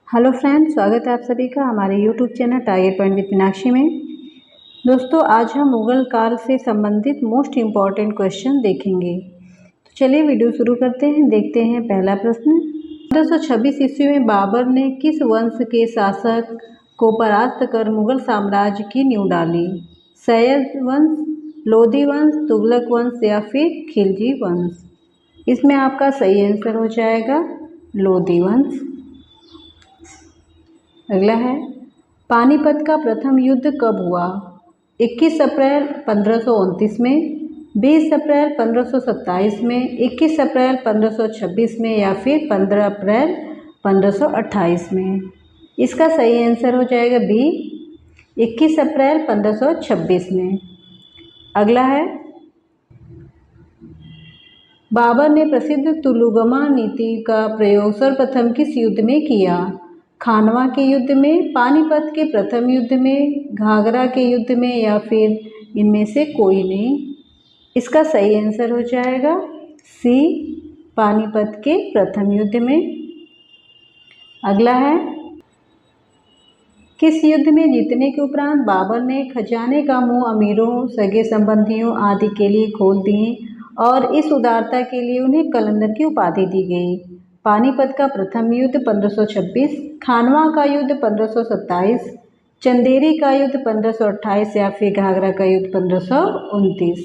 Hello friends, स्वागत है आप सभी का हमारे YouTube channel target point with Meenakshi में। दोस्तों, आज हम मुगल काल से संबंधित मोस्ट इम्पॉर्टेंट क्वेश्चन देखेंगे। तो चलिए वीडियो शुरू करते हैं। देखते हैं पहला प्रश्न। 1526 ईस्वी में बाबर ने किस वंश के शासक को परास्त कर मुगल साम्राज्य की नींव डाली? सैयद वंश, लोधी वंश, तुगलक वंश या फिर खिलजी वंश? इसमें आपका सही आंसर हो जाएगा लोधी वंश। अगला है, पानीपत का प्रथम युद्ध कब हुआ? 21 अप्रैल 1529 में, 20 अप्रैल 1527 में, 21 अप्रैल 1526 में या फिर 15 अप्रैल 1528 में? इसका सही आंसर हो जाएगा बी, 21 अप्रैल 1526 में। अगला है, बाबर ने प्रसिद्ध तुलुगमा नीति का प्रयोग सर्वप्रथम किस युद्ध में किया? खानवा के युद्ध में, पानीपत के प्रथम युद्ध में, घाघरा के युद्ध में या फिर इनमें से कोई नहीं? इसका सही आंसर हो जाएगा सी, पानीपत के प्रथम युद्ध में। अगला है, किस युद्ध में जीतने के उपरांत बाबर ने खजाने का मुंह अमीरों, सगे संबंधियों आदि के लिए खोल दिए और इस उदारता के लिए उन्हें कलंदर की उपाधि दी गई? पानीपत का प्रथम युद्ध 1526, खानवा का युद्ध 1527, चंदेरी का युद्ध 1528 या फिर घाघरा का युद्ध 1529?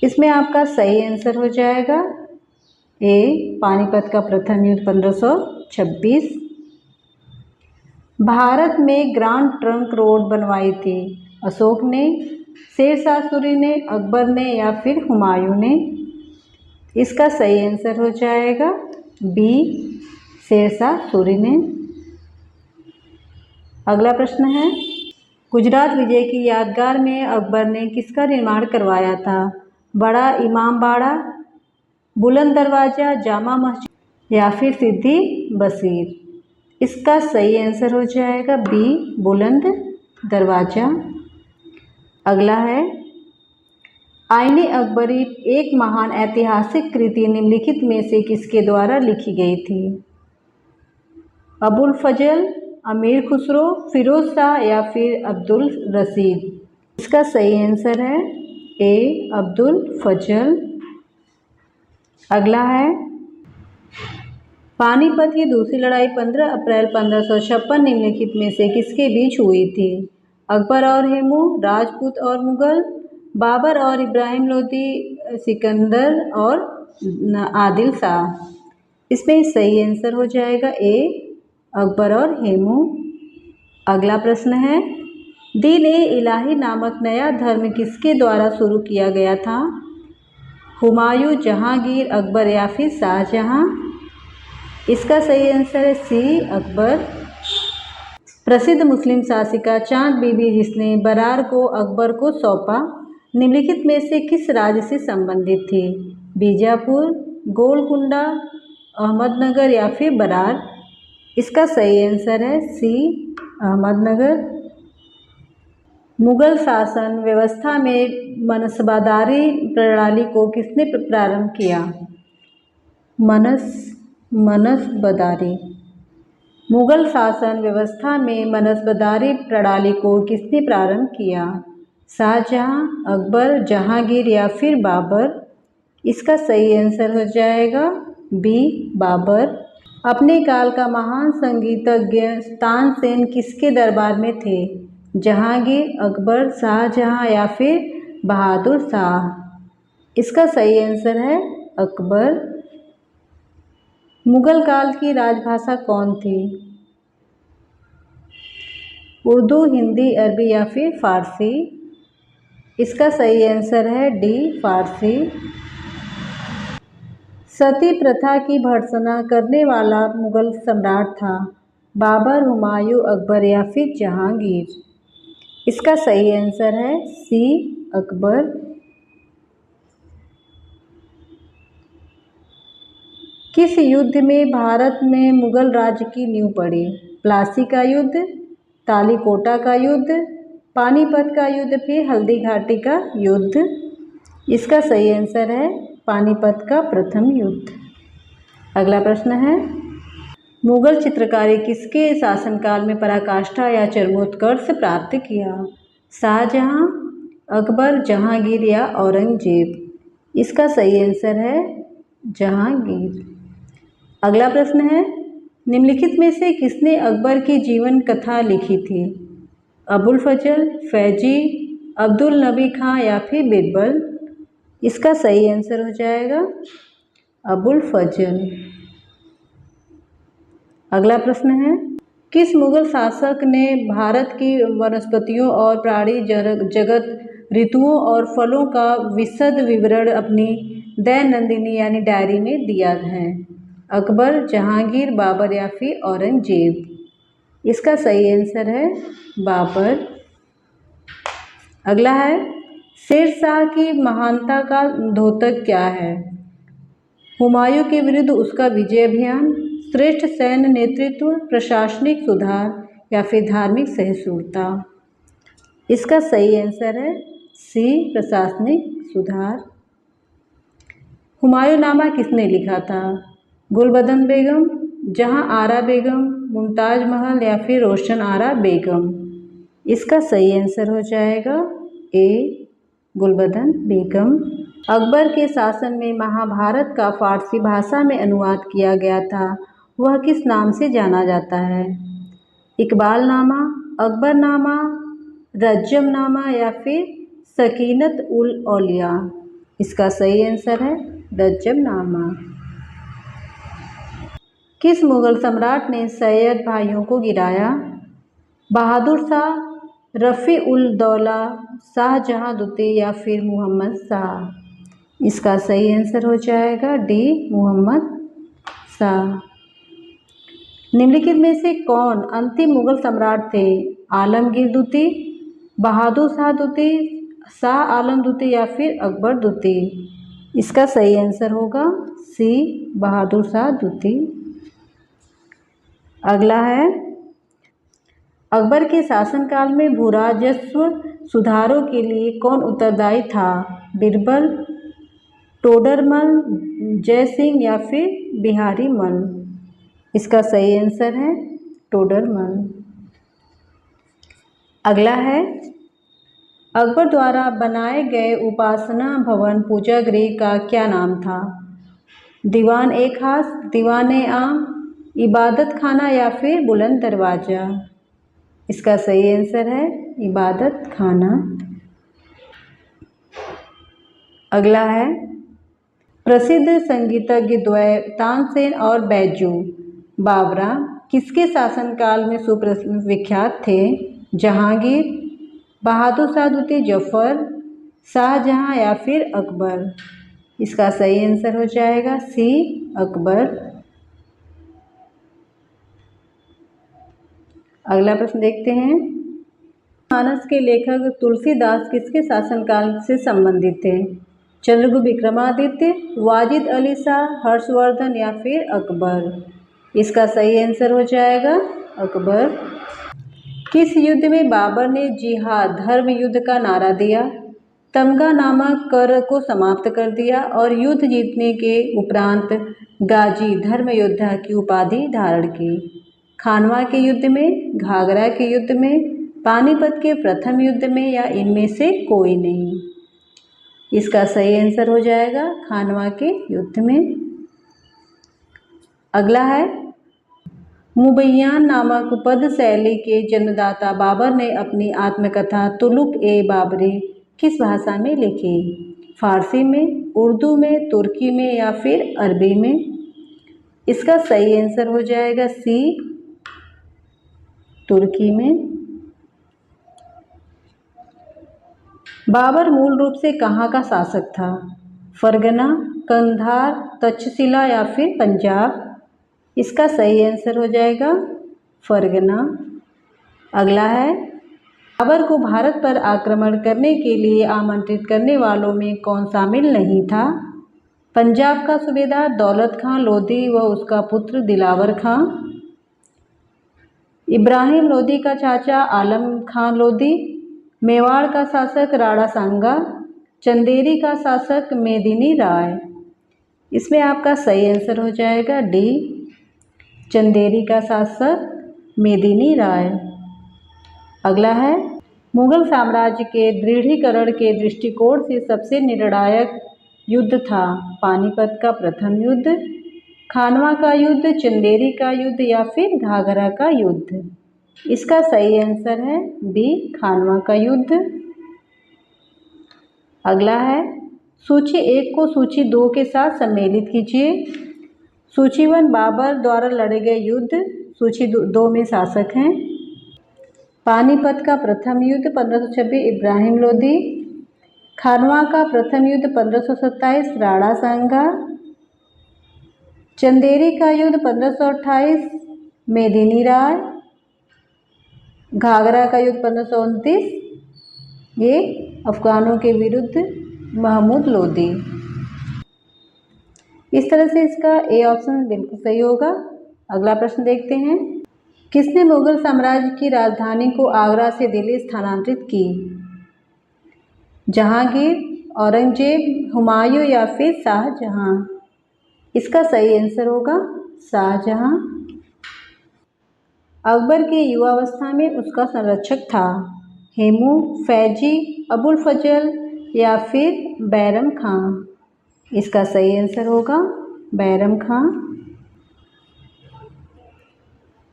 इसमें आपका सही आंसर हो जाएगा ए, पानीपत का प्रथम युद्ध 1526। भारत में ग्रांड ट्रंक रोड बनवाई थी अशोक ने, शेरशाह सूरी ने, अकबर ने या फिर हुमायूं ने? इसका सही आंसर हो जाएगा बी, शेरशाह सूरी ने। अगला प्रश्न है, गुजरात विजय की यादगार में अकबर ने किसका निर्माण करवाया था? बड़ा इमामबाड़ा, बुलंद दरवाजा, जामा मस्जिद या फिर सिद्दी बसीर? इसका सही आंसर हो जाएगा बी, बुलंद दरवाजा। अगला है, आईने अकबरी एक महान ऐतिहासिक कृति निम्नलिखित में से किसके द्वारा लिखी गई थी? अबुल फजल, अमीर खुसरो, फिरोज शाह या फिर अब्दुल रशीद? इसका सही आंसर है ए, अब्दुल फजल। अगला है, पानीपत की दूसरी लड़ाई 15 अप्रैल 1556 निम्नलिखित में से किसके बीच हुई थी? अकबर और हेमू, राजपूत और मुगल, बाबर और इब्राहिम लोदी, सिकंदर और आदिल शाह? इसमें सही आंसर हो जाएगा ए, अकबर और हेमू। अगला प्रश्न है, दीन ए इलाही नामक नया धर्म किसके द्वारा शुरू किया गया था? हुमायूं, जहांगीर, अकबर या फिर शाहजहां? इसका सही आंसर है सी, अकबर। प्रसिद्ध मुस्लिम शासिका चांद बीबी जिसने बरार को अकबर को सौंपा निम्नलिखित में से किस राज्य से संबंधित थी? बीजापुर, गोलकुंडा, अहमदनगर या फिर बरार? इसका सही आंसर है सी, अहमदनगर। मुगल शासन व्यवस्था में मनसबदारी प्रणाली को किसने प्रारंभ किया? मनसबदारी। मुगल शासन व्यवस्था में मनसबदारी प्रणाली को किसने प्रारंभ किया? शाहजहां, अकबर, जहांगीर या फिर बाबर? इसका सही आंसर हो जाएगा बी, बाबर। अपने काल का महान संगीतज्ञ तानसेन किसके दरबार में थे? जहांगीर, अकबर, शाहजहां या फिर बहादुर शाह? इसका सही आंसर है अकबर। मुगल काल की राजभाषा कौन थी? उर्दू, हिंदी, अरबी या फिर फारसी? इसका सही आंसर है डी, फारसी। सती प्रथा की भर्त्सना करने वाला मुगल सम्राट था? बाबर, हुमायूं, अकबर या फिर जहांगीर? इसका सही आंसर है सी, अकबर। किस युद्ध में भारत में मुगल राज्य की नींव पड़ी? प्लासी का युद्ध, तालीकोटा का युद्ध, पानीपत का युद्ध फिर हल्दी घाटी का युद्ध? इसका सही आंसर है पानीपत का प्रथम युद्ध। अगला प्रश्न है, मुगल चित्रकारी किसके शासनकाल में पराकाष्ठा या चरमोत्कर्ष प्राप्त किया? शाहजहां, अकबर, जहांगीर या औरंगजेब। इसका सही आंसर है जहांगीर। अगला प्रश्न है, निम्नलिखित में से किसने अकबर की जीवन कथा लिखी थी? अबुल फजल, फैजी, अब्दुल नबी खां या फिर बीरबल। इसका सही आंसर हो जाएगा अबुल फजल। अगला प्रश्न है, किस मुगल शासक ने भारत की वनस्पतियों और प्राणी जगत, ऋतुओं और फलों का विशद विवरण अपनी दैनंदिनी यानी डायरी में दिया है? अकबर, जहांगीर, बाबर या फिर औरंगजेब। इसका सही आंसर है बाबर। अगला है, शेरशाह की महानता का द्योतक क्या है? हुमायूं के विरुद्ध उसका विजय अभियान, श्रेष्ठ सैन्य नेतृत्व, प्रशासनिक सुधार या फिर धार्मिक सहिष्णुता। इसका सही आंसर है सी, प्रशासनिक सुधार। हुमायूंनामा किसने लिखा था? गुलबदन बेगम, जहां आरा बेगम, मुमताज महल या फिर रोशन आरा बेगम। इसका सही आंसर हो जाएगा ए, गुलबदन बेगम। अकबर के शासन में महाभारत का फारसी भाषा में अनुवाद किया गया था, वह किस नाम से जाना जाता है? इकबालनामा, अकबरनामा, रज्जमनामा या फिर सकीनत उल औलिया। इसका सही आंसर है रज्जमनामा। किस मुगल सम्राट ने सैयद भाइयों को गिराया? बहादुर शाह, रफ़ी उल दौला, शाहजहां द्वितीय या फिर मोहम्मद शाह। इसका सही आंसर हो जाएगा डी, मोहम्मद शाह। निम्नलिखित में से कौन अंतिम मुगल सम्राट थे? आलमगीर द्वितीय, बहादुर शाह द्वितीय, शाह आलम द्वितीय या फिर अकबर द्वितीय। इसका सही आंसर होगा सी, बहादुर शाह द्वितीय। अगला है, अकबर के शासनकाल में भूराजस्व सुधारों के लिए कौन उत्तरदायी था? बीरबल, टोडरमल, जयसिंह या फिर बिहारी मल। इसका सही आंसर है टोडरमल। अगला है, अकबर द्वारा बनाए गए उपासना भवन पूजा गृह का क्या नाम था? दीवान ए खास, दीवान ए आम, इबादत खाना या फिर बुलंद दरवाज़ा। इसका सही आंसर है इबादत खाना। अगला है, प्रसिद्ध संगीतज्ञ द्वय तानसेन और बैजू बावरा किसके शासनकाल में सुविख्यात थे? जहांगीर, बहादुर शाह द्वितीय, जफर, शाहजहां या फिर अकबर। इसका सही आंसर हो जाएगा सी, अकबर। अगला प्रश्न देखते हैं, मानस के लेखक तुलसीदास किसके शासनकाल से संबंधित थे? चंद्रगुप्त विक्रमादित्य, वाजिद अली शाह, हर्षवर्धन या फिर अकबर। इसका सही आंसर हो जाएगा अकबर। किस युद्ध में बाबर ने जिहाद धर्म युद्ध का नारा दिया, तमगा नामक कर को समाप्त कर दिया और युद्ध जीतने के उपरांत गाजी धर्म योद्धा की उपाधि धारण की? खानवा के युद्ध में, घाघरा के युद्ध में, पानीपत के प्रथम युद्ध में या इनमें से कोई नहीं? इसका सही आंसर हो जाएगा खानवा के युद्ध में। अगला है, मुबैयान नामक पद शैली के जन्मदाता बाबर ने अपनी आत्मकथा तुलुक ए बाबरी किस भाषा में लिखी? फारसी में, उर्दू में, तुर्की में या फिर अरबी में? इसका सही आंसर हो जाएगा सी, तुर्की में। बाबर मूल रूप से कहाँ का शासक था? फरगना, कंधार, तक्षशिला या फिर पंजाब? इसका सही आंसर हो जाएगा फरगना। अगला है, बाबर को भारत पर आक्रमण करने के लिए आमंत्रित करने वालों में कौन शामिल नहीं था? पंजाब का सूबेदार दौलत खां लोधी व उसका पुत्र दिलावर खां, इब्राहिम लोधी का चाचा आलम खां लोधी, मेवाड़ का शासक राणा सांगा, चंदेरी का शासक मेदिनी राय। इसमें आपका सही आंसर हो जाएगा डी, चंदेरी का शासक मेदिनी राय। अगला है, मुगल साम्राज्य के दृढ़ीकरण के दृष्टिकोण से सबसे निर्णायक युद्ध था। पानीपत का प्रथम युद्ध, खानवा का युद्ध, चंदेरी का युद्ध या फिर घाघरा का युद्ध। इसका सही आंसर है बी, खानवा का युद्ध। अगला है, सूची 1 को सूची 2 के साथ सम्मिलित कीजिए। सूची 1 बाबर द्वारा लड़े गए युद्ध, सूची 2 में शासक हैं। पानीपत का प्रथम युद्ध 1526 इब्राहिम लोदी, खानवा का प्रथम युद्ध 1527 राणा सांगा, चंदेरी का युद्ध 1528 मेदिनी राय, घाघरा का युद्ध 1529 ये अफगानों के विरुद्ध महमूद लोदी। इस तरह से इसका ए ऑप्शन बिल्कुल सही होगा। अगला प्रश्न देखते हैं, किसने मुगल साम्राज्य की राजधानी को आगरा से दिल्ली स्थानांतरित की? जहांगीर, औरंगजेब, हुमायूं या फिर शाहजहां? इसका सही आंसर होगा शाहजहां। अकबर के युवावस्था में उसका संरक्षक था हेमू, फैजी, अबुल फजल या फिर बैरम खां? इसका सही आंसर होगा बैरम खां।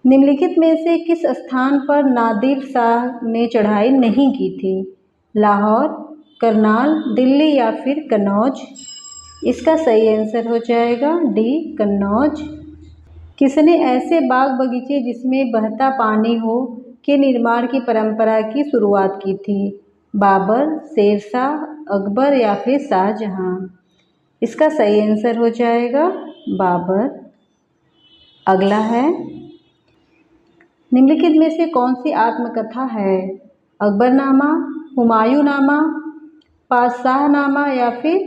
निम्नलिखित में से किस स्थान पर नादिर शाह ने चढ़ाई नहीं की थी? लाहौर, करनाल, दिल्ली या फिर कन्नौज? इसका सही आंसर हो जाएगा डी, कन्नौज। किसने ऐसे बाग बगीचे जिसमें बहता पानी हो के निर्माण की परंपरा की शुरुआत की थी? बाबर, शेरशाह, अकबर या फिर शाहजहां? इसका सही आंसर हो जाएगा बाबर। अगला है, निम्नलिखित में से कौन सी आत्मकथा है? अकबरनामा, हुमायूंनामा, पातशाहनामा या फिर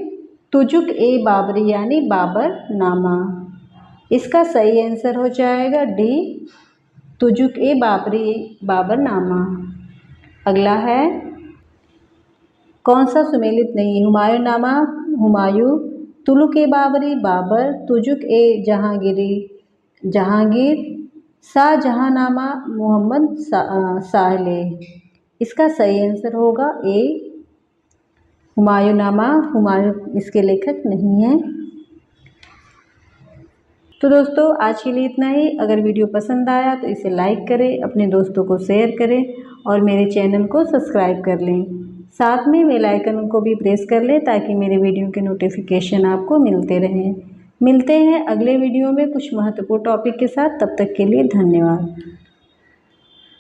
तुजुक ए बाबरी यानी बाबरनामा? इसका सही आंसर हो जाएगा डी, तुजुक ए बाबरी बाबरनामा। अगला है, कौन सा सुमेलित नहीं? हुमायूंनामा हुमायूं, तुगलक ए बाबरी बाबर, तुजुक ए जहांगीरी जहांगीर, शाहजहांनामा मोहम्मद साहले? इसका सही आंसर होगा ए, हुमायूंनामा। हुमायूं इसके लेखक नहीं हैं। तो दोस्तों आज के लिए इतना ही। अगर वीडियो पसंद आया तो इसे लाइक करें, अपने दोस्तों को शेयर करें और मेरे चैनल को सब्सक्राइब कर लें। साथ में बेल आइकन को भी प्रेस कर लें ताकि मेरे वीडियो के नोटिफिकेशन आपको मिलते रहें। मिलते हैं अगले वीडियो में कुछ महत्वपूर्ण टॉपिक के साथ। तब तक के लिए धन्यवाद।